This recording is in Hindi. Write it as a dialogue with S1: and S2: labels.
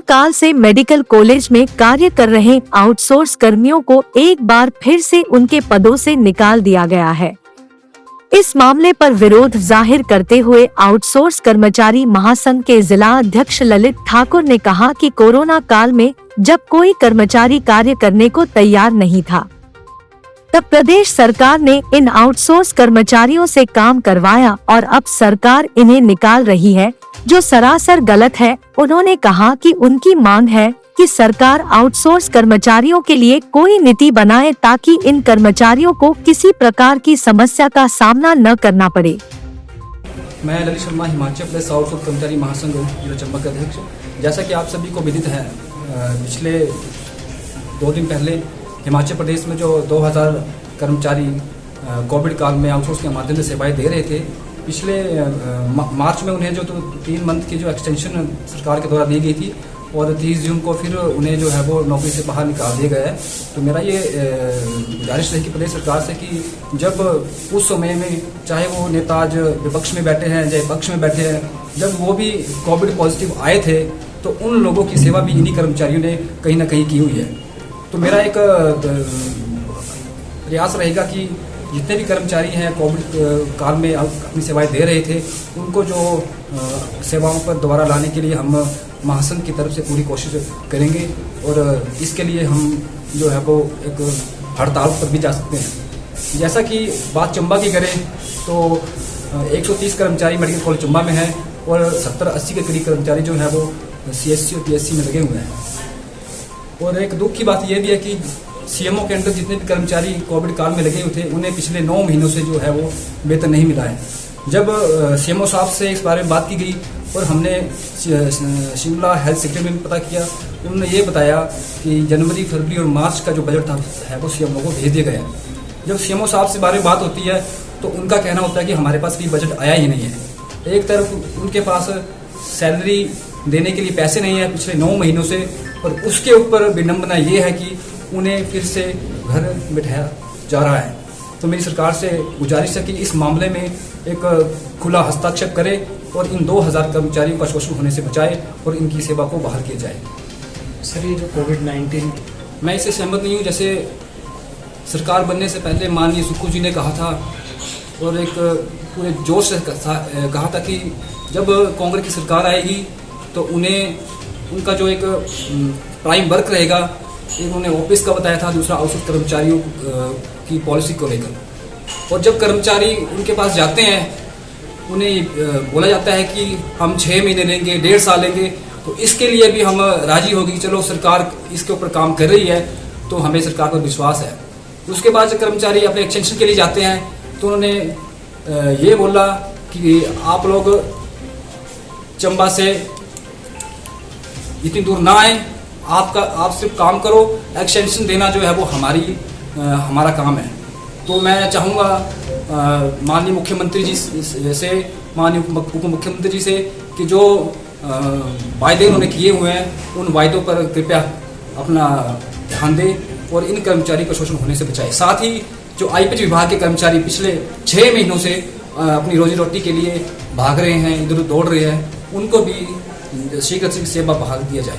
S1: काल से मेडिकल कॉलेज में कार्य कर रहे आउटसोर्स कर्मियों को एक बार फिर से उनके पदों से निकाल दिया गया है। इस मामले पर विरोध जाहिर करते हुए आउटसोर्स कर्मचारी महासंघ के जिला अध्यक्ष ललित ठाकुर ने कहा कि कोरोना काल में जब कोई कर्मचारी कार्य करने को तैयार नहीं था, तब प्रदेश सरकार ने इन आउटसोर्स कर्मचारियों से काम करवाया और अब सरकार इन्हें निकाल रही है, जो सरासर गलत है। उन्होंने कहा कि उनकी मांग है कि सरकार आउटसोर्स कर्मचारियों के लिए कोई नीति बनाए ताकि इन कर्मचारियों को किसी प्रकार की समस्या का सामना न करना पड़े।
S2: मैं ललित शर्मा, हिमाचल प्रदेश आउटसोर्स कर्मचारी महासंघ जिला चंबा के अध्यक्ष। जैसा कि आप सभी को विदित है, पिछले 2 दिन पहले हिमाचल प्रदेश में जो 2000 कर्मचारी कोविड काल में आउटसोर्स के माध्यम से सेवाएं दे रहे थे, पिछले मार्च में उन्हें जो 3 मंथ की जो एक्सटेंशन सरकार के द्वारा दी गई थी और 30 जून को फिर उन्हें जो है वो नौकरी से बाहर निकाल दिया गया है। तो मेरा ये गुजारिश है कि प्रदेश सरकार से कि जब उस समय में चाहे वो नेता आज विपक्ष में बैठे हैं चाहे पक्ष में बैठे हैं, जब वो भी कोविड पॉजिटिव आए थे तो उन लोगों की सेवा भी इन्हीं कर्मचारियों ने कहीं ना कहीं की हुई है। तो मेरा एक प्रयास रहेगा कि जितने भी कर्मचारी हैं कोविड काल में अपनी सेवाएं दे रहे थे, उनको जो सेवाओं पर दोबारा लाने के लिए हम महासंघ की तरफ से पूरी कोशिश करेंगे और इसके लिए हम जो है वो एक हड़ताल पर भी जा सकते हैं। जैसा कि बात चंबा की करें तो 130 कर्मचारी मेडिकल कॉलेज चंबा में हैं और 70-80 के करीब कर्मचारी जो है वो CSC और PSC में लगे हुए हैं। और एक दुख की बात यह भी है कि CMO के अंदर जितने भी कर्मचारी कोविड काल में लगे हुए थे, उन्हें पिछले 9 महीनों से जो है वो वेतन नहीं मिला है। जब CMO साहब से इस बारे में बात की गई और हमने शिमला हेल्थ सेक्रेटरी में पता किया, उन्होंने ये बताया कि जनवरी, फरवरी और मार्च का जो बजट था है वो CMO को भेज दिया गया। जब CMO साहब से बारे में बात होती है तो उनका कहना होता है कि हमारे पास भी बजट आया ही नहीं है। एक तरफ उनके पास सैलरी देने के लिए पैसे नहीं है पिछले 9 महीनों से, और उसके ऊपर विडंबना ये है कि उन्हें फिर से घर बिठाया जा रहा है। तो मेरी सरकार से गुजारिश है कि इस मामले में एक खुला हस्तक्षेप करे और इन 2000 कर्मचारियों का शोषण होने से बचाए और इनकी सेवा को बहाल किया जाए।
S3: सर, ये जो कोविड-19,
S2: मैं इससे सहमत नहीं हूँ। जैसे सरकार बनने से पहले माननीय सुक्खू जी ने कहा था और एक पूरे जोश से कहा था कि जब कांग्रेस की सरकार आएगी तो उन्हें उनका जो एक प्राइम वर्क रहेगा, उन्होंने ऑफिस का बताया था, दूसरा आउटसोर्स कर्मचारियों की पॉलिसी को लेकर। और जब कर्मचारी उनके पास जाते हैं, उन्हें बोला जाता है कि हम 6 महीने लेंगे, 1.5 साल लेंगे, तो इसके लिए भी हम राजी होगी। चलो, सरकार इसके ऊपर काम कर रही है तो हमें सरकार पर विश्वास है। उसके बाद जब कर्मचारी अपने एक्सटेंशन के लिए जाते हैं तो उन्होंने ये बोला कि आप लोग चंबा से इतनी दूर ना आए, आप सिर्फ काम करो, एक्सटेंशन देना जो है वो हमारा काम है। तो मैं चाहूँगा माननीय मुख्यमंत्री जी से, माननीय उप मुख्यमंत्री जी से कि जो वायदे उन्होंने किए हुए हैं उन वायदों पर कृपया अपना ध्यान दें और इन कर्मचारी को शोषण होने से बचाएं। साथ ही जो IPH विभाग के कर्मचारी पिछले 6 महीनों से अपनी रोजी रोटी के लिए भाग रहे हैं, इधर उधर दौड़ रहे हैं, उनको भी शीघ्र से सेवा बहाल किया जाए।